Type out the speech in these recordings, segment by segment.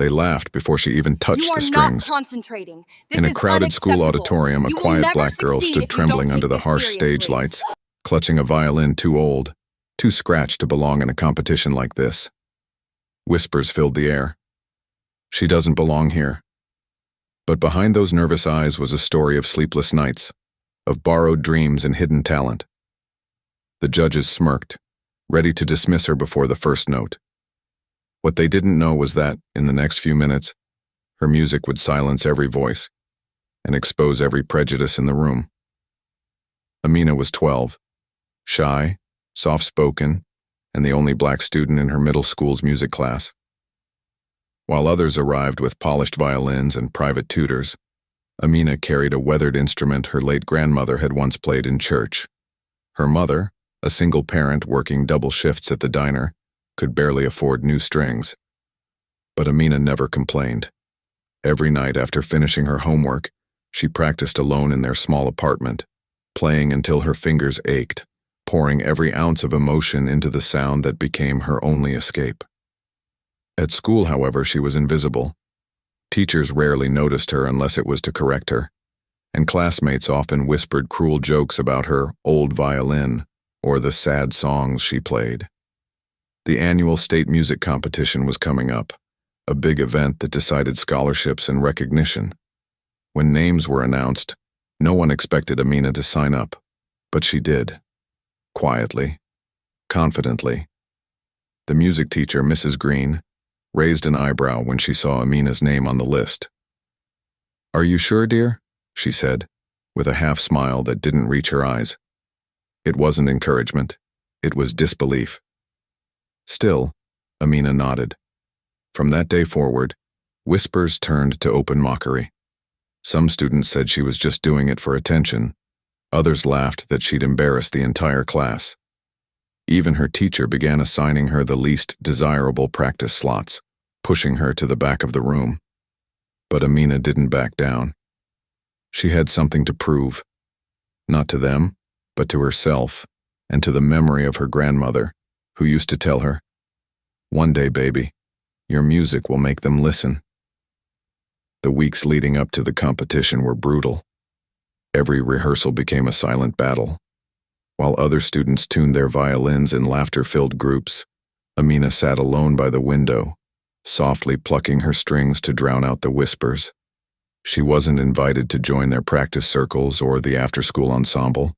They laughed before she even touched the strings. You are not concentrating. In a crowded school auditorium, a quiet black girl stood trembling under the harsh stage lights, clutching a violin too old, too scratched to belong in a competition like this. Whispers filled the air. She doesn't belong here. But behind those nervous eyes was a story of sleepless nights, of borrowed dreams and hidden talent. The judges smirked, ready to dismiss her before the first note. What they didn't know was that, in the next few minutes, her music would silence every voice and expose every prejudice in the room. Amina was 12, shy, soft-spoken, and the only black student in her middle school's music class. While others arrived with polished violins and private tutors, Amina carried a weathered instrument her late grandmother had once played in church. Her mother, a single parent working double shifts at the diner, could barely afford new strings. But Amina never complained. Every night after finishing her homework, she practiced alone in their small apartment, playing until her fingers ached, pouring every ounce of emotion into the sound that became her only escape. At school, however, she was invisible. Teachers rarely noticed her unless it was to correct her, and classmates often whispered cruel jokes about her old violin or the sad songs she played. The annual state music competition was coming up, a big event that decided scholarships and recognition. When names were announced, no one expected Amina to sign up, but she did. Quietly, confidently. The music teacher, Mrs. Green, raised an eyebrow when she saw Amina's name on the list. "Are you sure, dear?" she said, with a half-smile that didn't reach her eyes. It wasn't encouragement, it was disbelief. Still, Amina nodded. From that day forward, whispers turned to open mockery. Some students said she was just doing it for attention. Others laughed that she'd embarrassed the entire class. Even her teacher began assigning her the least desirable practice slots, pushing her to the back of the room. But Amina didn't back down. She had something to prove, not to them, but to herself and to the memory of her grandmother, who used to tell her, "One day, baby, your music will make them listen." The weeks leading up to the competition were brutal. Every rehearsal became a silent battle. While other students tuned their violins in laughter-filled groups, Amina sat alone by the window, softly plucking her strings to drown out the whispers. She wasn't invited to join their practice circles or the after-school ensemble.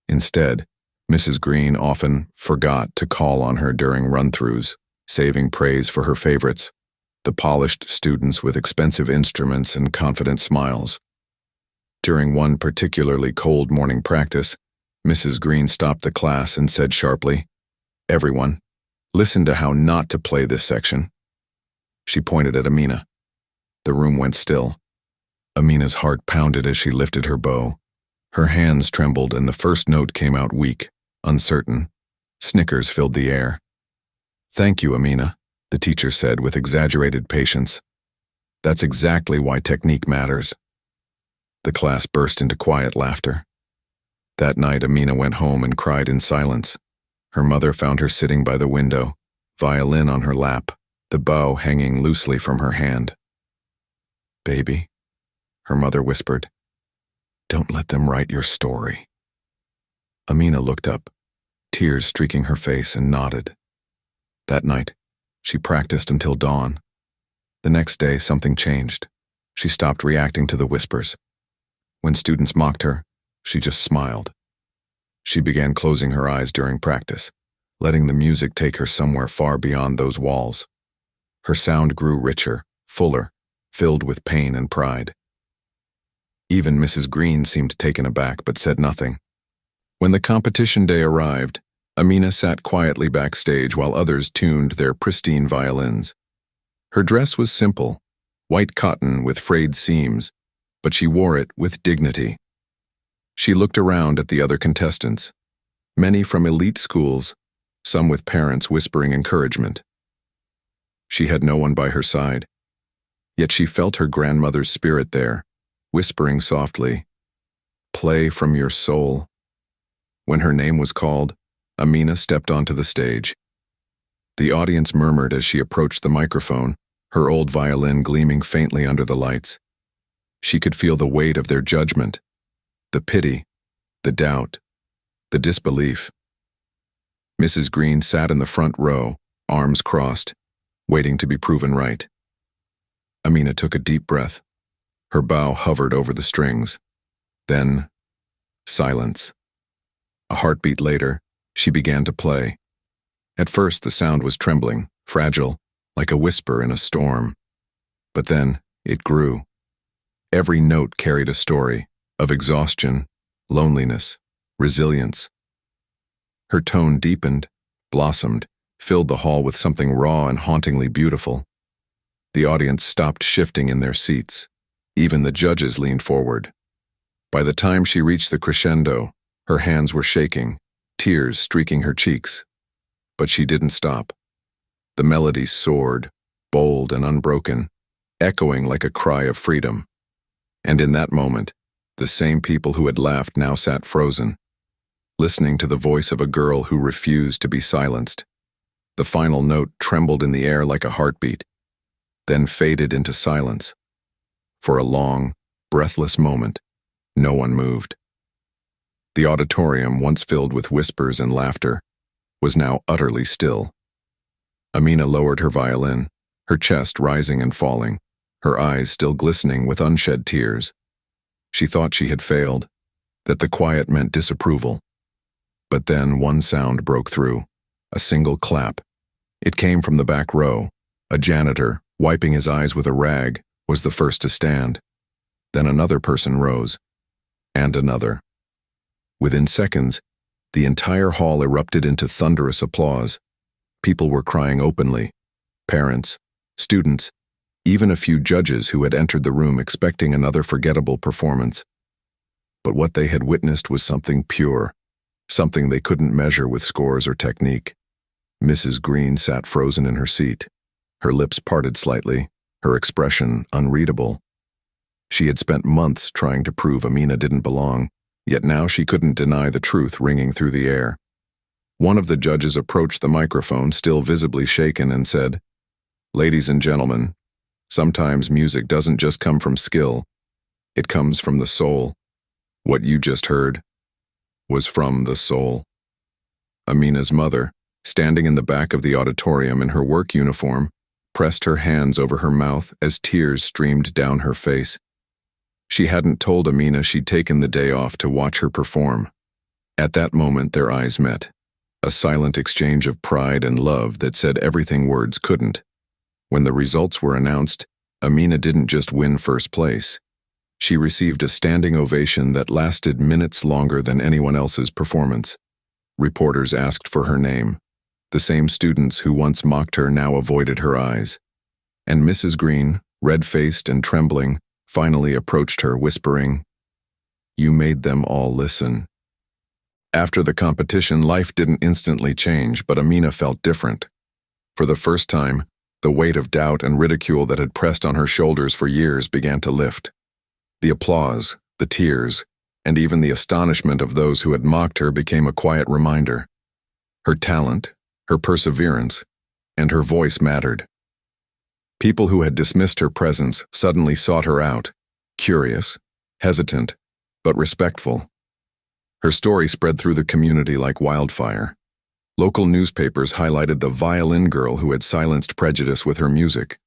Instead, Mrs. Green often forgot to call on her during run-throughs, saving praise for her favorites, the polished students with expensive instruments and confident smiles. During one particularly cold morning practice, Mrs. Green stopped the class and said sharply, "Everyone, listen to how not to play this section." She pointed at Amina. The room went still. Amina's heart pounded as she lifted her bow. Her hands trembled and the first note came out weak, uncertain. Snickers filled the air. "Thank you, Amina," the teacher said with exaggerated patience. "That's exactly why technique matters." The class burst into quiet laughter. That night, Amina went home and cried in silence. Her mother found her sitting by the window, violin on her lap, the bow hanging loosely from her hand. "Baby," her mother whispered, "don't let them write your story." Amina looked up, tears streaking her face, and nodded. That night, she practiced until dawn. The next day, something changed. She stopped reacting to the whispers. When students mocked her, she just smiled. She began closing her eyes during practice, letting the music take her somewhere far beyond those walls. Her sound grew richer, fuller, filled with pain and pride. Even Mrs. Green seemed taken aback but said nothing. When the competition day arrived, Amina sat quietly backstage while others tuned their pristine violins. Her dress was simple, white cotton with frayed seams, but she wore it with dignity. She looked around at the other contestants, many from elite schools, some with parents whispering encouragement. She had no one by her side, yet she felt her grandmother's spirit there, whispering softly, "Play from your soul." When her name was called, Amina stepped onto the stage. The audience murmured as she approached the microphone, her old violin gleaming faintly under the lights. She could feel the weight of their judgment, the pity, the doubt, the disbelief. Mrs. Green sat in the front row, arms crossed, waiting to be proven right. Amina took a deep breath. Her bow hovered over the strings. Then, silence. A heartbeat later, she began to play. At first, the sound was trembling, fragile, like a whisper in a storm. But then, it grew. Every note carried a story of exhaustion, loneliness, resilience. Her tone deepened, blossomed, filled the hall with something raw and hauntingly beautiful. The audience stopped shifting in their seats. Even the judges leaned forward. By the time she reached the crescendo, her hands were shaking, tears streaking her cheeks. But she didn't stop. The melody soared, bold and unbroken, echoing like a cry of freedom. And in that moment, the same people who had laughed now sat frozen, listening to the voice of a girl who refused to be silenced. The final note trembled in the air like a heartbeat, then faded into silence. For a long, breathless moment, no one moved. The auditorium, once filled with whispers and laughter, was now utterly still. Amina lowered her violin, her chest rising and falling, her eyes still glistening with unshed tears. She thought she had failed, that the quiet meant disapproval. But then one sound broke through, a single clap. It came from the back row. A janitor, wiping his eyes with a rag, was the first to stand. Then another person rose, and another. Within seconds, the entire hall erupted into thunderous applause. People were crying openly. Parents, students, even a few judges who had entered the room expecting another forgettable performance. But what they had witnessed was something pure, something they couldn't measure with scores or technique. Mrs. Green sat frozen in her seat, her lips parted slightly, her expression unreadable. She had spent months trying to prove Amina didn't belong, yet now she couldn't deny the truth ringing through the air. One of the judges approached the microphone, still visibly shaken, and said, "Ladies and gentlemen, sometimes music doesn't just come from skill, it comes from the soul. What you just heard was from the soul." Amina's mother, standing in the back of the auditorium in her work uniform, pressed her hands over her mouth as tears streamed down her face. She hadn't told Amina she'd taken the day off to watch her perform. At that moment, their eyes met, a silent exchange of pride and love that said everything words couldn't. When the results were announced, Amina didn't just win first place. She received a standing ovation that lasted minutes longer than anyone else's performance. Reporters asked for her name. The same students who once mocked her now avoided her eyes. And Mrs. Green, red-faced and trembling, finally approached her, whispering, "You made them all listen." After the competition, life didn't instantly change, but Amina felt different. For the first time, the weight of doubt and ridicule that had pressed on her shoulders for years began to lift. The applause, the tears, and even the astonishment of those who had mocked her became a quiet reminder. Her talent, her perseverance, and her voice mattered. People who had dismissed her presence suddenly sought her out, curious, hesitant, but respectful. Her story spread through the community like wildfire. Local newspapers highlighted the violin girl who had silenced prejudice with her music.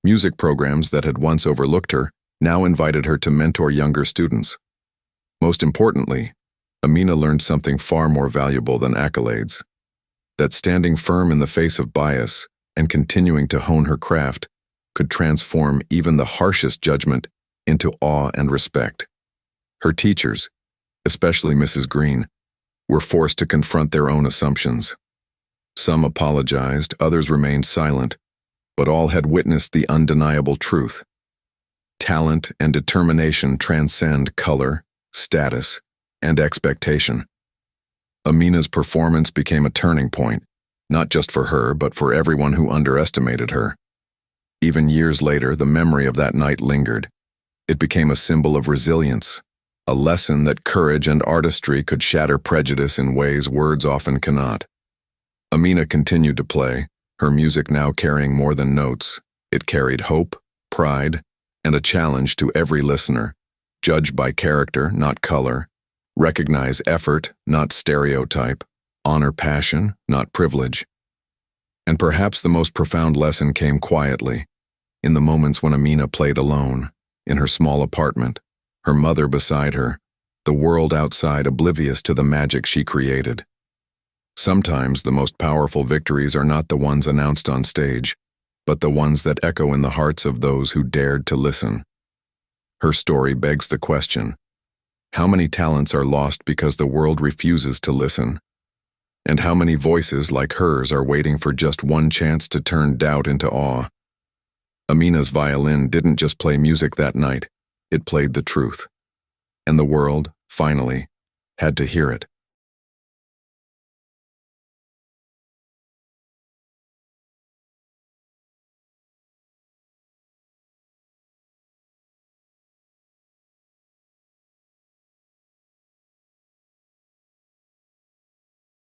Music programs that had once overlooked her now invited her to mentor younger students. Most importantly, Amina learned something far more valuable than accolades. That standing firm in the face of bias and continuing to hone her craft could transform even the harshest judgment into awe and respect. Her teachers, especially Mrs. Green, were forced to confront their own assumptions. Some apologized, others remained silent, but all had witnessed the undeniable truth. Talent and determination transcend color, status, and expectation. Amina's performance became a turning point, not just for her, but for everyone who underestimated her. Even years later, the memory of that night lingered. It became a symbol of resilience, a lesson that courage and artistry could shatter prejudice in ways words often cannot. Amina continued to play, her music now carrying more than notes. It carried hope, pride, and a challenge to every listener. Judge by character, not color. Recognize effort, not stereotype. Honor passion, not privilege. And perhaps the most profound lesson came quietly, in the moments when Amina played alone, in her small apartment, her mother beside her, the world outside oblivious to the magic she created. Sometimes the most powerful victories are not the ones announced on stage, but the ones that echo in the hearts of those who dared to listen. Her story begs the question, how many talents are lost because the world refuses to listen? And how many voices like hers are waiting for just one chance to turn doubt into awe? Amina's violin didn't just play music that night, it played the truth. And the world, finally, had to hear it.